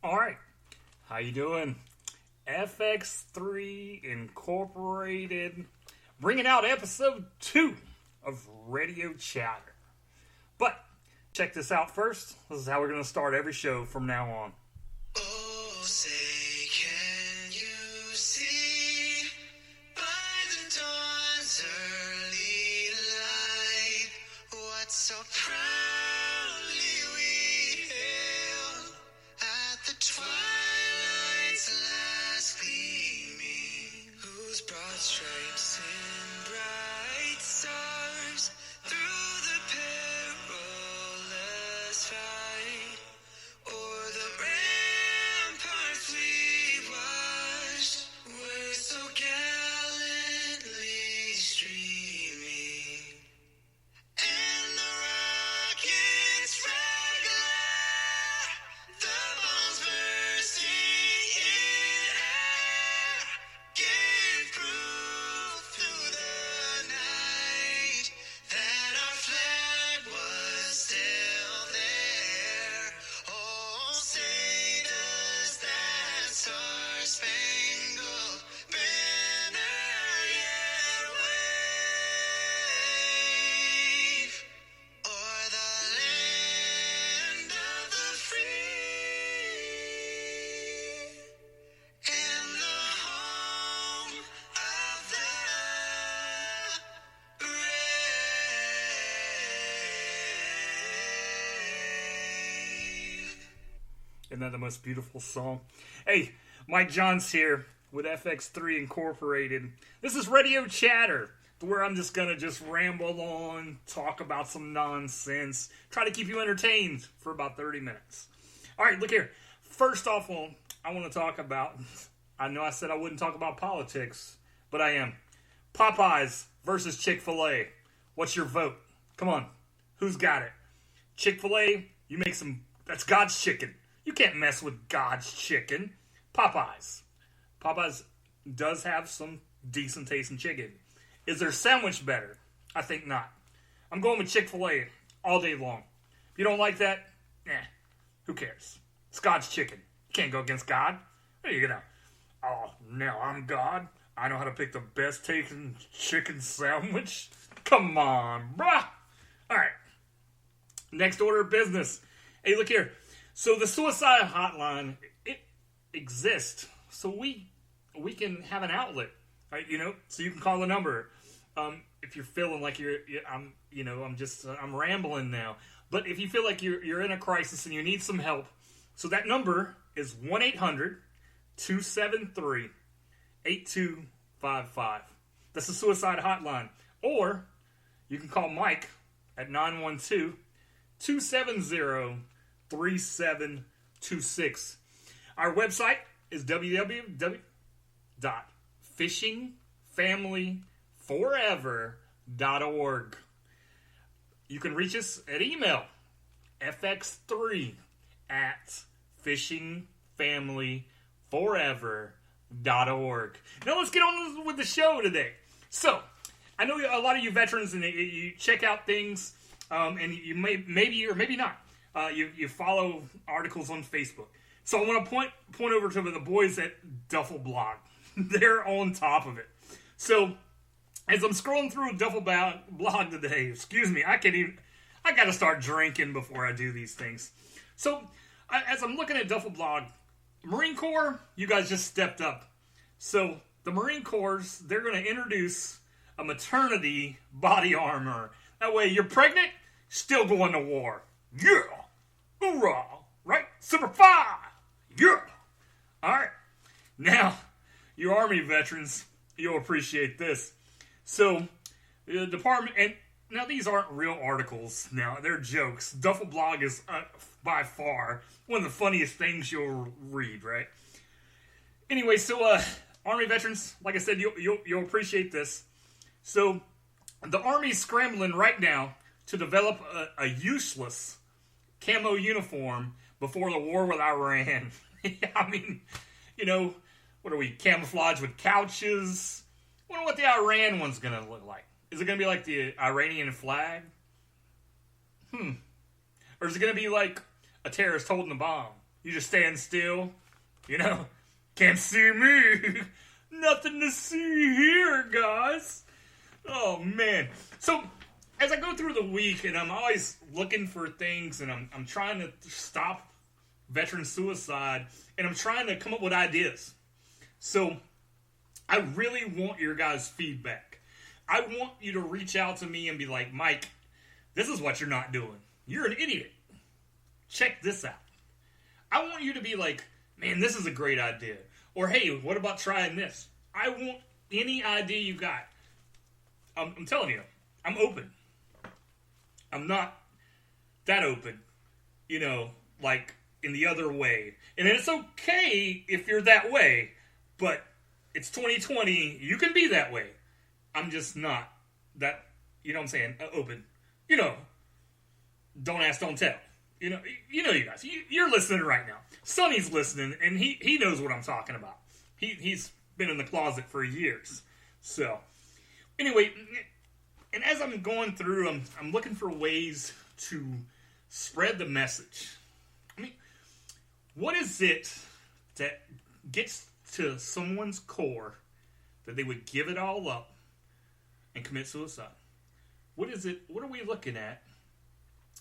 All right, how you doing? FX3 Incorporated, bringing out episode 2 of Radio Chatter. But check this out first. This is how we're going to start every show from now on. Oh, say can you see by the dawn's early light what so proudly we hailed at the twilight's last gleaming, whose broad stripes and bright stars through the perilous fight o'er the ramparts we watched were so gallantly streaming, and the rocket's red glare, the bombs bursting in air, gave proof through the night that our flag was still there. Oh, say does that star-spangled banner yet wave o'er the land of the free and the home of the brave. Isn't that the most beautiful song? Hey, Mike Johns here with FX3 Incorporated. This is Radio Chatter, where I'm just going to ramble on, talk about some nonsense, try to keep you entertained for about 30 minutes. All right, look here. First off, I want to talk about, I know I said I wouldn't talk about politics, but I am. Popeyes versus Chick-fil-A. What's your vote? Come on. Who's got it? Chick-fil-A, you make some, that's God's chicken. You can't mess with God's chicken. Popeyes. Popeyes does have some decent tasting chicken. Is their sandwich better? I think not. I'm going with Chick-fil-A all day long. If you don't like that, who cares? It's God's chicken. You can't go against God. What are you gonna? Oh, now I'm God. I know how to pick the best tasting chicken sandwich. Come on, bruh. All right. Next order of business. Hey, look here. So the suicide hotline, it exists. So we can have an outlet, right? So you can call the number. If you're feeling like I'm rambling now. But if you feel like you're in a crisis and you need some help, so that number is 1-800-273-8255. That's the suicide hotline. Or you can call Mike at 912-270-3726. Our website is www.fishingfamilyforever.org. You can reach us at email, fx3@fishingfamilyforever.org. Now let's get on with the show today. So, I know a lot of you veterans, and you check out things, and you maybe or maybe not. You follow articles on Facebook. So I want to point over to the boys at Duffel Blog. They're on top of it. So as I'm scrolling through Duffel Blog today, excuse me, I got to start drinking before I do these things. So as I'm looking at Duffel Blog, Marine Corps, you guys just stepped up. So the Marine Corps, they're going to introduce a maternity body armor. That way you're pregnant, still going to war. Yeah! Hoorah! Right? Super 5! Yeah! Alright. Now, you Army veterans, you'll appreciate this. So, the department, and now these aren't real articles. Now, they're jokes. Duffel Blog is by far one of the funniest things you'll read, right? Anyway, so, Army veterans, like I said, you'll appreciate this. So, the Army's scrambling right now to develop a useless camo uniform before the war with Iran. I mean, what are we, camouflage with couches? I wonder what the Iran one's going to look like. Is it going to be like the Iranian flag? Or is it going to be like a terrorist holding a bomb? You just stand still. You know, can't see me. Nothing to see here, guys. Oh, man. So, as I go through the week, and I'm always looking for things, and I'm trying to stop veteran suicide, and I'm trying to come up with ideas. So, I really want your guys' feedback. I want you to reach out to me and be like, Mike, this is what you're not doing. You're an idiot. Check this out. I want you to be like, man, this is a great idea. Or, hey, what about trying this? I want any idea you got. I'm telling you, I'm open. I'm not that open, you know, like in the other way. And it's okay if you're that way, but it's 2020. You can be that way. I'm just not that, you know what I'm saying, open. You know, don't ask, don't tell. You know you guys. You're listening right now. Sonny's listening, and he knows what I'm talking about. He's been in the closet for years. So, anyway, and as I'm going through, I'm looking for ways to spread the message. I mean, what is it that gets to someone's core that they would give it all up and commit suicide? What is it? What are we looking at?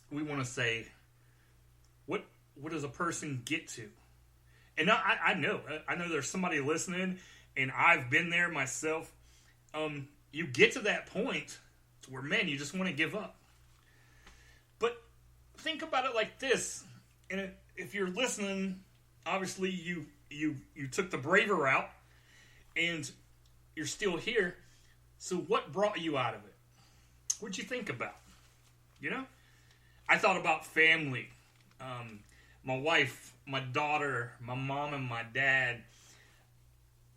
We want to say, what does a person get to? And I know there's somebody listening, and I've been there myself. You get to that point where, man, you just want to give up. But think about it like this, and if you're listening, obviously you took the braver route, and you're still here. So what brought you out of it? What'd you think about? You know? I thought about family. My wife, my daughter, my mom, and my dad.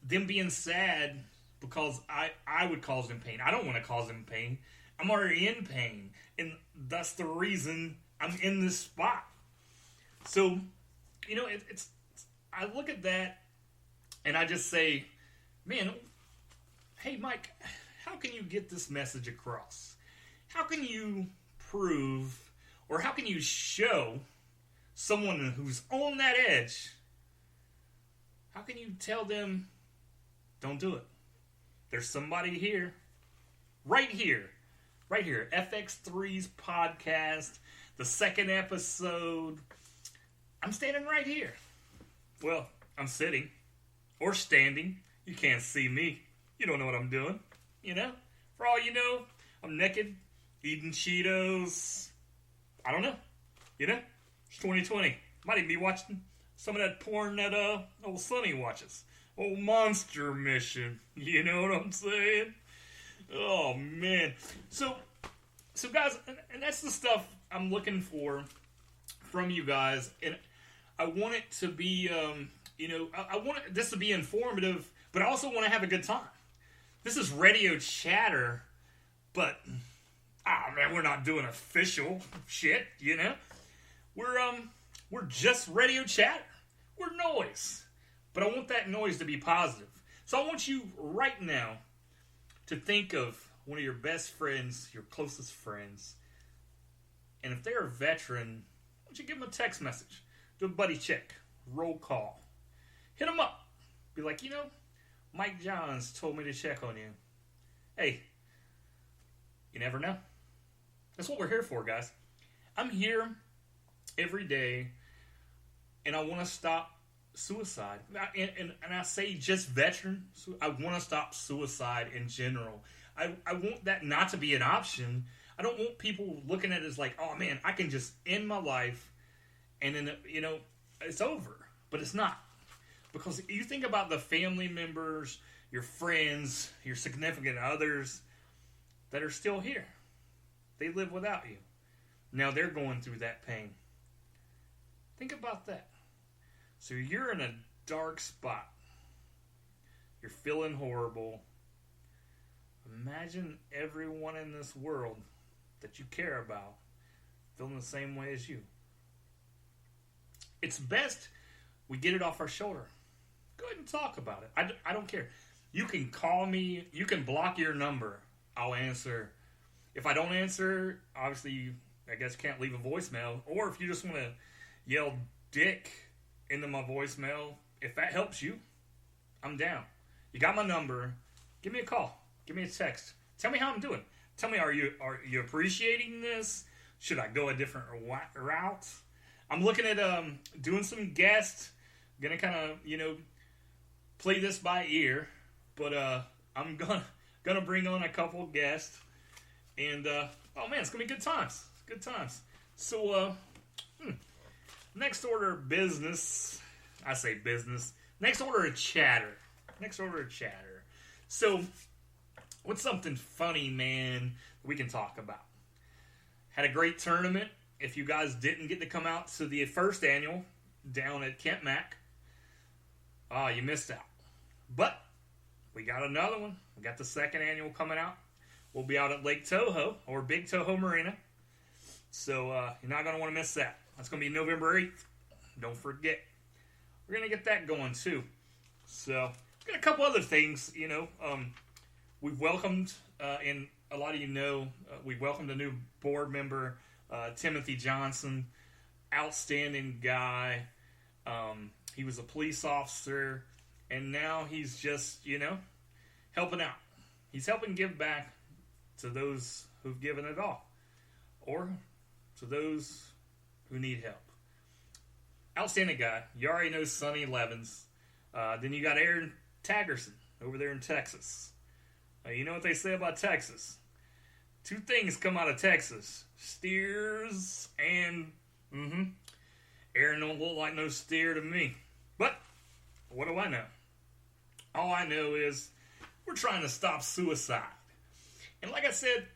Them being sad because I would cause them pain. I don't want to cause them pain. I'm already in pain. And that's the reason I'm in this spot. So, you know, it's I look at that and I just say, man, hey, Mike, how can you get this message across? How can you prove, or how can you show someone who's on that edge, how can you tell them, don't do it? There's somebody here, right here, FX3's podcast, the second episode. I'm standing right here. Well, I'm sitting or standing. You can't see me. You don't know what I'm doing. You know? For all you know, I'm naked, eating Cheetos. I don't know. You know? It's 2020. Might even be watching some of that porn that old Sonny watches. Old Monster Mission. You know what I'm saying? Oh, man. So guys, and that's the stuff I'm looking for from you guys. And I want it to be, you know, I want this to be informative, but I also want to have a good time. This is radio chatter, but, man, we're not doing official shit, you know? We're just radio chatter. We're noise. But I want that noise to be positive. So I want you right now to think of one of your best friends, your closest friends. And if they're a veteran, why don't you give them a text message? Do a buddy check. Roll call. Hit them up. Be like, you know, Mike Johns told me to check on you. Hey, you never know. That's what we're here for, guys. I'm here every day, and I want to stop suicide. And I say just veteran. I want to stop suicide in general. I want that not to be an option. I don't want people looking at it as like, oh man, I can just end my life and then, you know, it's over. But it's not. Because you think about the family members, your friends, your significant others that are still here. They live without you. Now they're going through that pain. Think about that. So you're in a dark spot. You're feeling horrible. Imagine everyone in this world that you care about feeling the same way as you. It's best we get it off our shoulder. Go ahead and talk about it. I don't care. You can call me. You can block your number. I'll answer. If I don't answer, obviously you, I guess, can't leave a voicemail. Or if you just want to yell dick into my voicemail. If that helps you, I'm down. You got my number. Give me a call. Give me a text. Tell me how I'm doing. Tell me, are you appreciating this? Should I go a different route? I'm looking at doing some guests. Gonna kind of play this by ear, but I'm gonna bring on a couple guests, and oh man, it's gonna be good times. Good times. So next order of business. I say business. Next order of chatter. So, what's something funny, man, we can talk about? Had a great tournament. If you guys didn't get to come out to the first annual down at Kent Mac, you missed out. But we got another one. We got the second annual coming out. We'll be out at Lake Toho, or Big Toho Marina. So, you're not going to want to miss that. That's going to be November 8th. Don't forget. We're going to get that going, too. So, got a couple other things, we've welcomed, and a lot of you know, we've welcomed a new board member, Timothy Johnson. Outstanding guy. He was a police officer, and now he's just, helping out. He's helping give back to those who've given it all, or to those who need help. Outstanding guy. You already know Sonny Levins. Then you got Aaron Taggerson over there in Texas. You know what they say about Texas? Two things come out of Texas. Steers and... Aaron don't look like no steer to me. But, what do I know? All I know is we're trying to stop suicide. And like I said,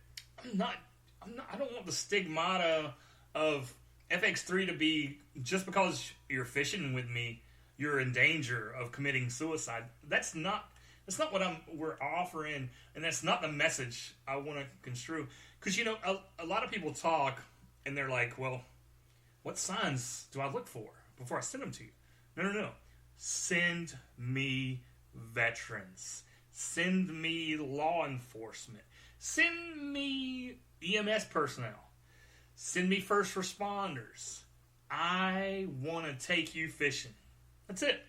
I don't want the stigmata of FX3 to be just because you're fishing with me, you're in danger of committing suicide. That's not what we're offering, and that's not the message I want to construe. Because a lot of people talk, and they're like, "Well, what signs do I look for before I send them to you?" No. Send me veterans. Send me law enforcement. Send me EMS personnel. Send me first responders. I want to take you fishing. That's it.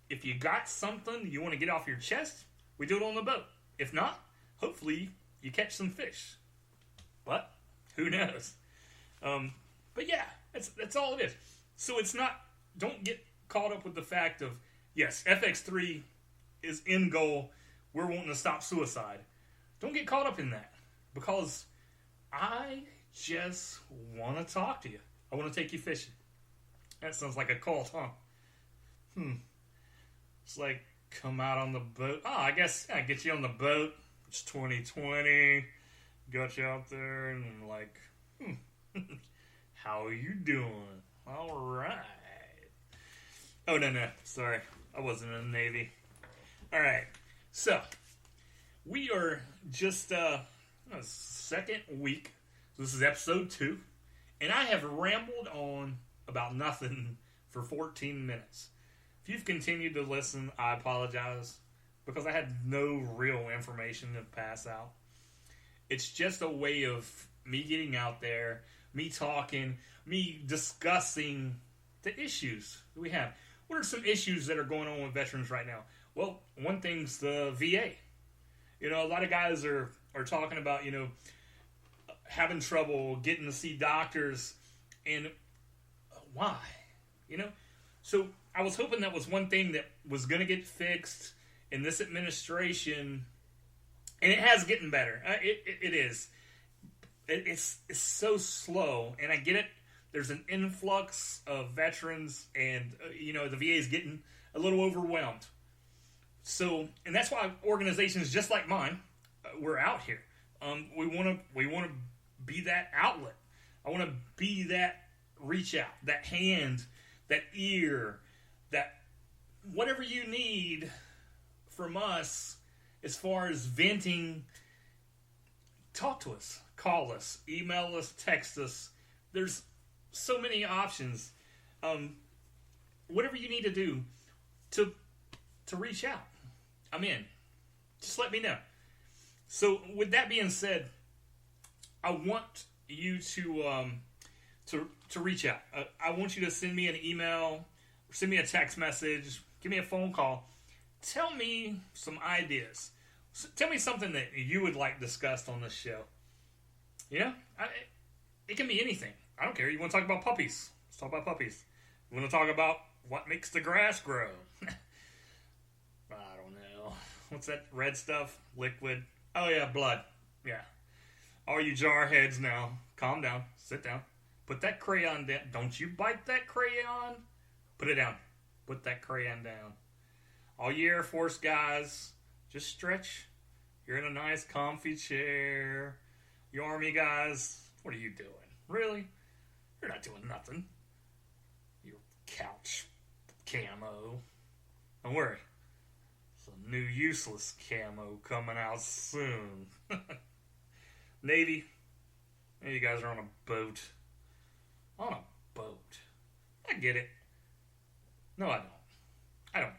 If you got something you want to get off your chest, we do it on the boat. If not, hopefully you catch some fish. But who knows? But yeah, that's all it is. So it's not. Don't get caught up with the fact of, yes, FX3 is end goal. We're wanting to stop suicide. Don't get caught up in that, because I just want to talk to you. I want to take you fishing. That sounds like a cult, huh? It's like, come out on the boat. Oh, I guess I get you on the boat. It's 2020. Got you out there, and I'm like, how are you doing? All right. Oh, no. Sorry. I wasn't in the Navy. All right. So, we are just second week. So this is episode 2. And I have rambled on about nothing for 14 minutes. If you've continued to listen, I apologize, because I had no real information to pass out. It's just a way of me getting out there, me talking, me discussing the issues that we have. What are some issues that are going on with veterans right now? Well, one thing's the VA. A lot of guys are talking about, having trouble getting to see doctors, and why? So I was hoping that was one thing that was going to get fixed in this administration, and it has getting better. It is. It's so slow, and I get it. There's an influx of veterans, and the VA is getting a little overwhelmed. So, and that's why organizations just like mine, we're out here. We want to be that outlet. I want to be that reach out, that hand, that ear, that whatever you need from us as far as venting. Talk to us, call us, email us, text us. There's so many options. Whatever you need to do to reach out, I'm in. Just let me know. So with that being said, I want you to reach out. I want you to send me an email. send me a text message, give me a phone call. Tell me some ideas. Tell me something that you would like discussed on this show. It can be anything. I don't care. You want to talk about puppies? Let's talk about puppies. You want to talk about what makes the grass grow? I don't know. What's that red stuff? Liquid. Oh, yeah, blood. Yeah. All you jarheads now, calm down. Sit down. Put that crayon down. Don't you bite that crayon. Put it down. Put that crayon down. All you Air Force guys, just stretch. You're in a nice, comfy chair. You Army guys, what are you doing? Really? You're not doing nothing. Your couch camo. Don't worry. Some new useless camo coming out soon. Navy, you guys are on a boat. On a boat. I get it. No, I don't.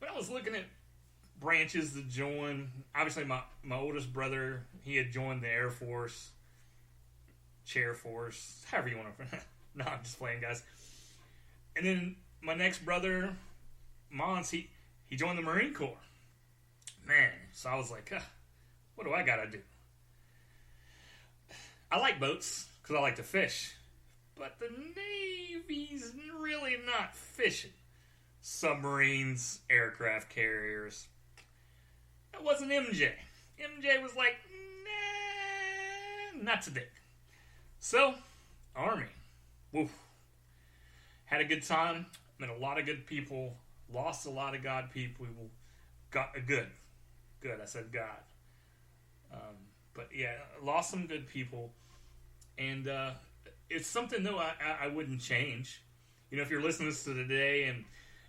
But I was looking at branches to join. Obviously, my oldest brother, he had joined the Air Force, Chair Force, however you want to. No, I'm just playing, guys. And then my next brother, Mons, he joined the Marine Corps. Man, so I was like, what do I got to do? I like boats because I like to fish. But the Navy's really not fishing. Submarines, aircraft carriers. That wasn't MJ. MJ was like, nah, not today. So, Army. Woof. Had a good time. Met a lot of good people. Lost a lot of God people. Got good. Good, I said God. But yeah, lost some good people. And it's something, though, I wouldn't change. If you're listening to this today and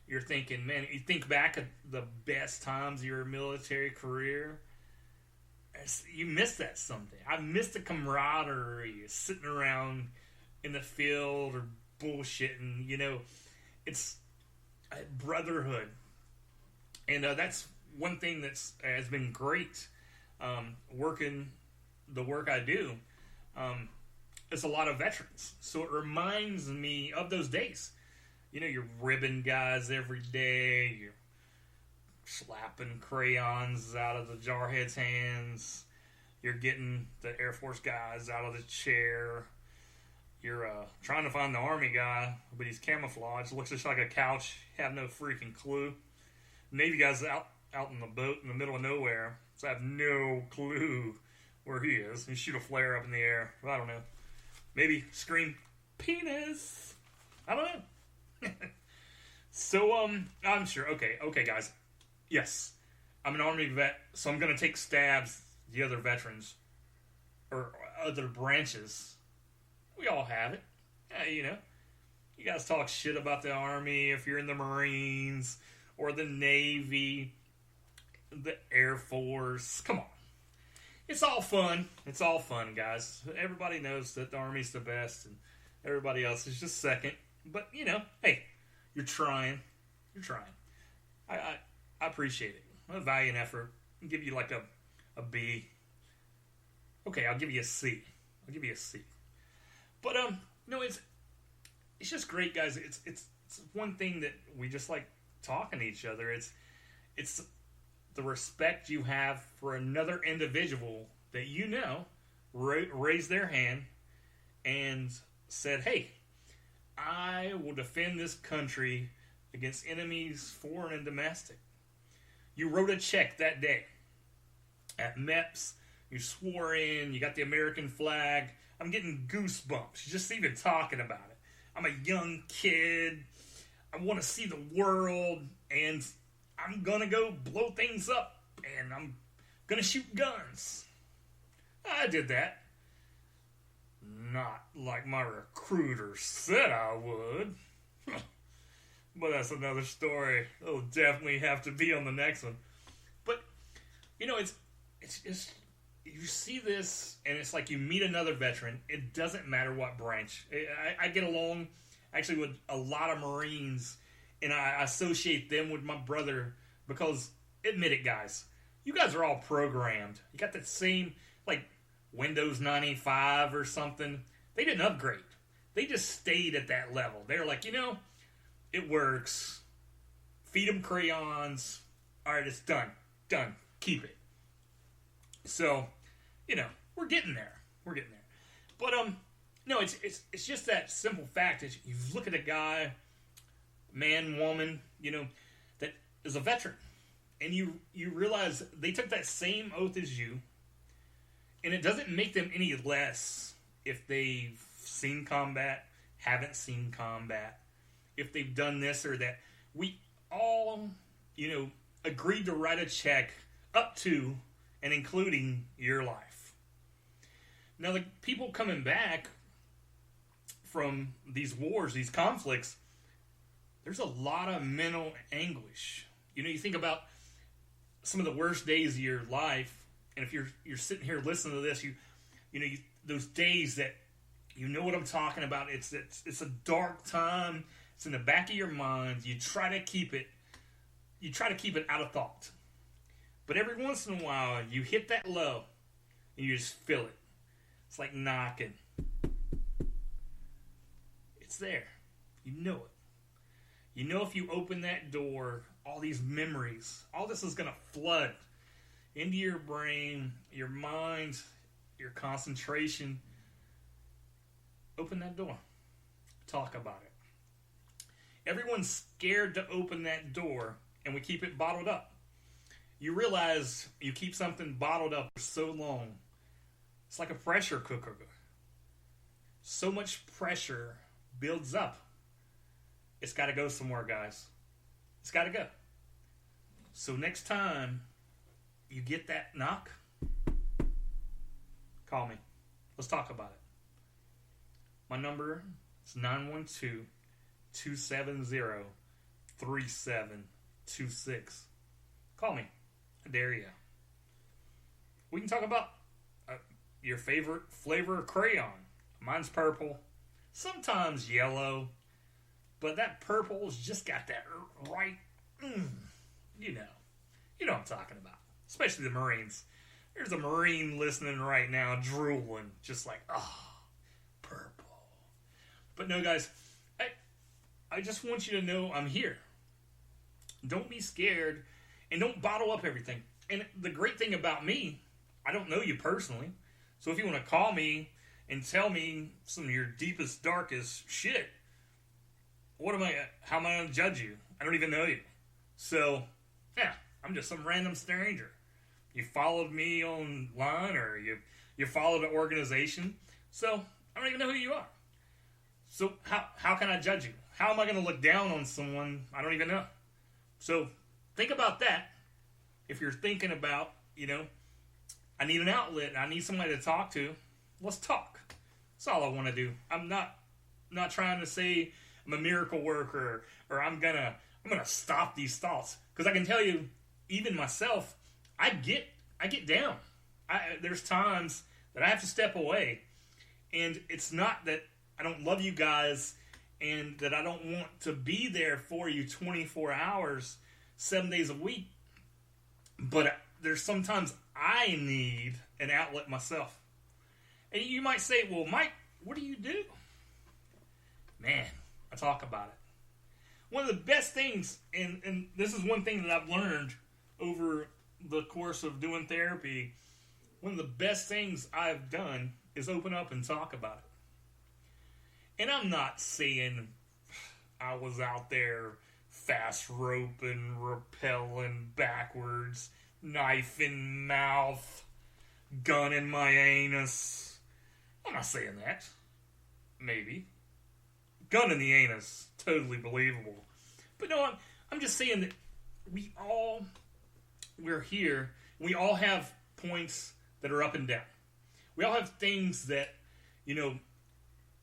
you're thinking, man, you think back at the best times of your military career, you miss that someday. I miss the camaraderie, sitting around in the field or bullshitting. It's brotherhood. And that's one thing that's has been great working the work I do. It's a lot of veterans. So it reminds me of those days. You're ribbing guys every day. You're slapping crayons out of the jarhead's hands. You're getting the Air Force guys out of the chair. You're trying to find the Army guy, but he's camouflaged. Looks just like a couch. Have no freaking clue. Navy guy's out in the boat in the middle of nowhere, so I have no clue where he is. You shoot a flare up in the air. I don't know. Maybe scream, penis. I don't know. So, I'm sure. Okay, guys. Yes, I'm an Army vet, so I'm going to take stabs at the other veterans or other branches. We all have it. You guys talk shit about the Army if you're in the Marines or the Navy, the Air Force. Come on. It's all fun. It's all fun, guys. Everybody knows that the Army's the best and everybody else is just second. But, hey, you're trying. You're trying. I appreciate it. A valiant effort. I'll give you like a B. Okay, I'll give you a C. But, it's just great, guys. It's one thing that we just like talking to each other. It's the respect you have for another individual that raised their hand and said, hey, I will defend this country against enemies, foreign and domestic. You wrote a check that day at MEPS. You swore in. You got the American flag. I'm getting goosebumps just even talking about it. I'm a young kid. I want to see the world, and I'm going to go blow things up, and I'm going to shoot guns. I did that. Not like my recruiter said I would. But that's another story. It'll definitely have to be on the next one. But, it's just, you see this, and it's like you meet another veteran. It doesn't matter what branch. I get along, actually, with a lot of Marines, and I associate them with my brother because, admit it, guys, you guys are all programmed. You got that same, like, Windows 95 or something. They didn't upgrade. They just stayed at that level. They're like, It works. Feed them crayons. All right, it's done. Done. Keep it. So, we're getting there. We're getting there. But no, it's just that simple fact that you look at a guy, man, woman, that is a veteran, and you realize they took that same oath as you, and it doesn't make them any less if they've seen combat, haven't seen combat, if they've done this or that. We all, agreed to write a check up to and including your life. Now, the people coming back from these wars, these conflicts, there's a lot of mental anguish. You think about some of the worst days of your life, and if you're sitting here listening to this, those days that what I'm talking about. It's a dark time. It's in the back of your mind. You try to keep it out of thought. But every once in a while, you hit that low, and you just feel it. It's like knocking. It's there. You know it. If you open that door, all these memories, all this is going to flood into your brain, your mind, your concentration. Open that door. Talk about it. Everyone's scared to open that door, and we keep it bottled up. You realize you keep something bottled up for so long. It's like a pressure cooker. So much pressure builds up. It's got to go somewhere, guys. It's got to go. So next time you get that knock, call me. Let's talk about it. My number is 912-270-3726. Call me. I dare you. We can talk about your favorite flavor of crayon. Mine's purple. Sometimes yellow. But that purple's just got that right, you know what I'm talking about. Especially the Marines. There's a Marine listening right now, drooling, just like, purple. But no, guys, I just want you to know I'm here. Don't be scared, and don't bottle up everything. And the great thing about me, I don't know you personally, so if you want to call me and tell me some of your deepest, darkest shit, how am I going to judge you? I don't even know you. So, yeah, I'm just some random stranger. You followed me online, or you followed an organization, so I don't even know who you are. So how can I judge you? How am I going to look down on someone I don't even know? So think about that. If you're thinking about, I need an outlet, I need somebody to talk to, let's talk. That's all I want to do. I'm not trying to say I'm a miracle worker, or I'm gonna stop these thoughts. Because I can tell you, even myself, I get down. There's times that I have to step away, and it's not that I don't love you guys and that I don't want to be there for you 24 hours, 7 days a week. But there's sometimes I need an outlet myself. And you might say, well, Mike, what do you do? Man, I talk about it. One of the best things, and this is one thing that I've learned over the course of doing therapy, one of the best things I've done is open up and talk about it. And I'm not saying I was out there fast roping, rappelling backwards, knife in mouth, gun in my anus. I'm not saying that. Maybe. Gun in the anus, totally believable. But no, I'm just saying that we're here. We all have points that are up and down. We all have things that,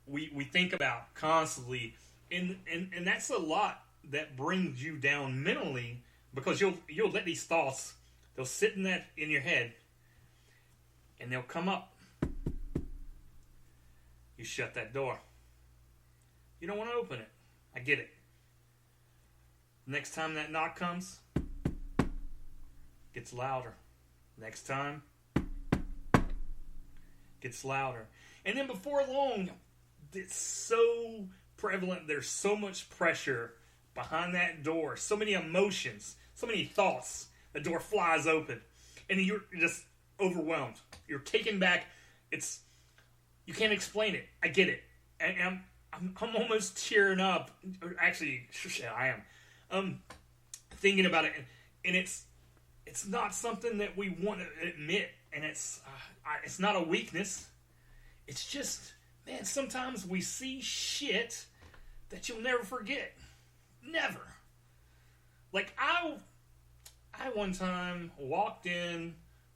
we think about constantly. And that's a lot that brings you down mentally, because you'll let these thoughts, they'll sit in your head, and they'll come up. You shut that door. You don't want to open it. I get it. Next time that knock comes, gets louder. Next time, gets louder. And then before long, it's so prevalent, there's so much pressure behind that door, so many emotions, so many thoughts. The door flies open, and you're just overwhelmed. You're taken back. You can't explain it. I get it. And I'm almost tearing up. Actually, I am. Thinking about it, and it's not something that we want to admit, and it's not a weakness. It's just, man, sometimes we see shit that you'll never forget. Never. Like, I one time walked in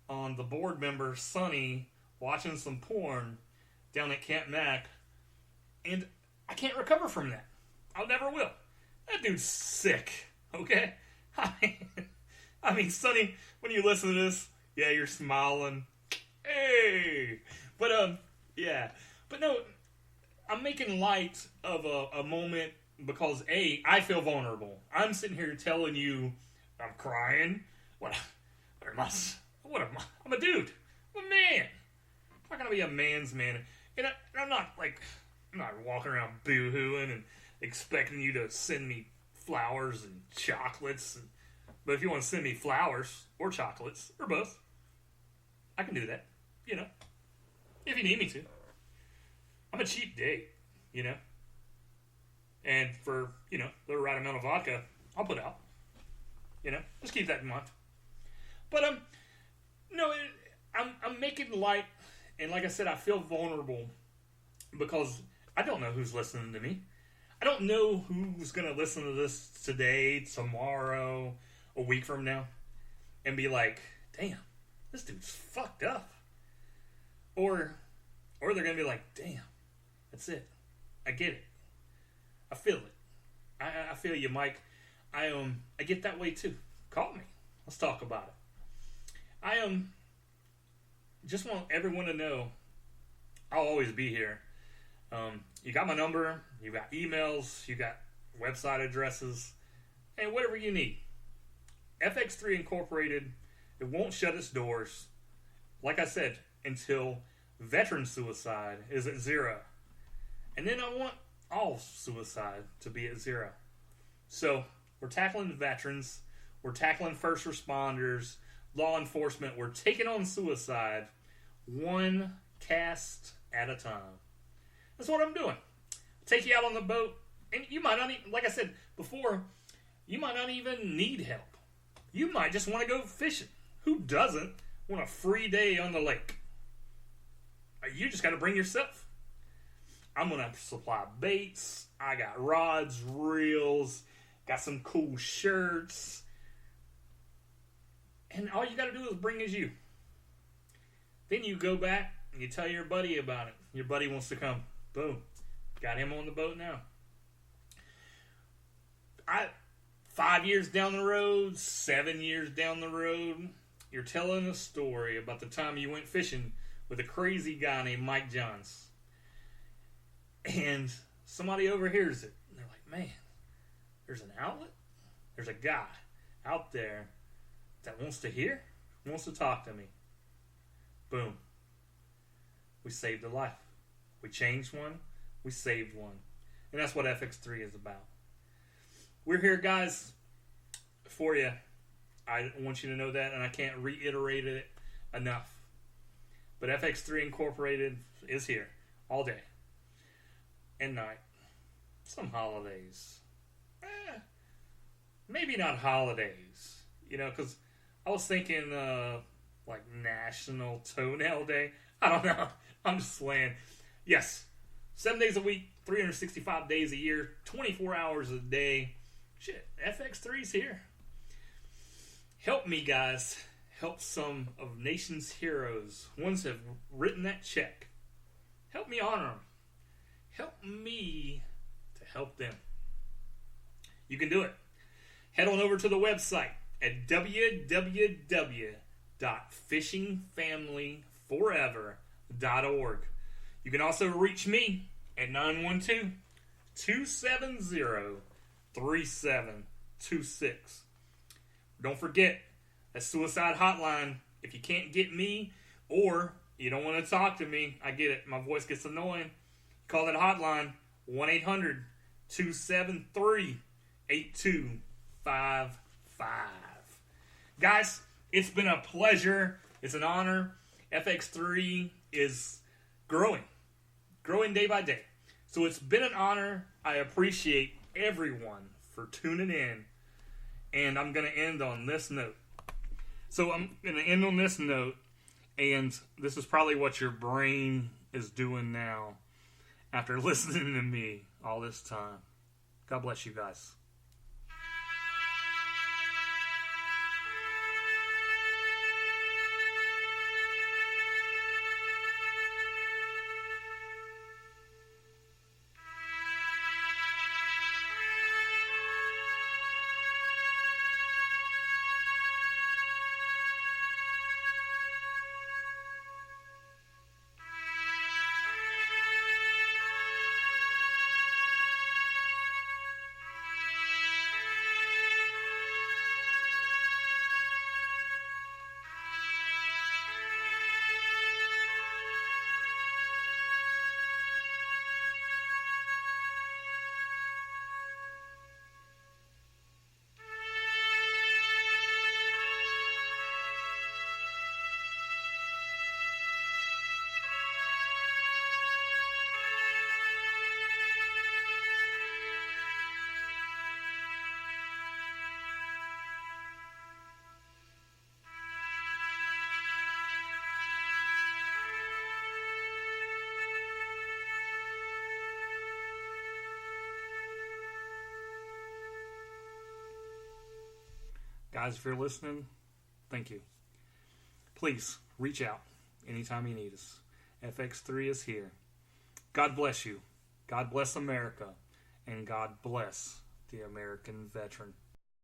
on the board member, Sonny, watching some porn down at Camp Mac, and I can't recover from that. I never will. That dude's sick, okay? I mean, Sonny, when you listen to this, yeah, you're smiling. Hey! But, yeah. But no, I'm making light of a moment because, A, I feel vulnerable. I'm sitting here telling you I'm crying. What am I? I'm a dude. I'm a man. I'm not going to be a man's man. And I'm not walking around boo-hooing and expecting you to send me flowers and chocolates. But if you want to send me flowers or chocolates or both, I can do that. You know, if you need me to. I'm a cheap date, you know. And for, you know, the right amount of vodka, I'll put out. You know, just keep that in mind. But no, I'm making light, and like I said, I feel vulnerable because I don't know who's listening to me. I don't know who's going to listen to this today, tomorrow, a week from now, and be like, damn, this dude's fucked up. Or they're going to be like, damn, that's it. I get it. I feel it. I feel you, Mike. I get that way too. Call me. Let's talk about it. I just want everyone to know I'll always be here. You got my number. You got emails. You got website addresses. And whatever you need. FX3 Incorporated, it won't shut its doors, like I said, until veteran suicide is at 0. And then I want all suicide to be at 0. So, we're tackling veterans, we're tackling first responders, law enforcement, we're taking on suicide one cast at a time. That's what I'm doing. Take you out on the boat, and you might not even, like I said before, you might not even need help. You might just want to go fishing. Who doesn't want a free day on the lake? You just got to bring yourself. I'm going to supply baits. I got rods, reels, got some cool shirts. And all you got to do is bring is you. Then you go back and you tell your buddy about it. Your buddy wants to come. Boom. Got him on the boat now. 5 years down the road, 7 years down the road, you're telling a story about the time you went fishing with a crazy guy named Mike Johns. And somebody overhears it. And they're like, man, there's an outlet? There's a guy out there that wants to hear, wants to talk to me. Boom. We saved a life. We changed one. We saved one. And that's what FX3 is about. We're here, guys, for you. I want you to know that, and I can't reiterate it enough. But FX3 Incorporated is here all day and night. Some holidays. Maybe not holidays. You know, because I was thinking like National Toenail Day. I don't know. I'm just slaying. Yes, 7 days a week, 365 days a year, 24 hours a day. Shit, FX3's here. Help me, guys. Help some of nation's heroes. Ones that have written that check. Help me honor them. Help me to help them. You can do it. Head on over to the website at www.fishingfamilyforever.org. You can also reach me at 912-270-3726. Don't forget that suicide hotline. If you can't get me or you don't want to talk to me, I get it. My voice gets annoying. Call that hotline, 1-800-273-8255. 8255. Guys, it's been a pleasure. It's an honor. FX3 is growing day by day. So it's been an honor. I appreciate everyone for tuning in. And I'm going to end on this note. So I'm going to end on this note. And this is probably what your brain is doing now after listening to me all this time. God bless you guys. Guys, if you're listening, thank you. Please reach out anytime you need us. FX3 is here. God bless you. God bless America. And God bless the American veteran.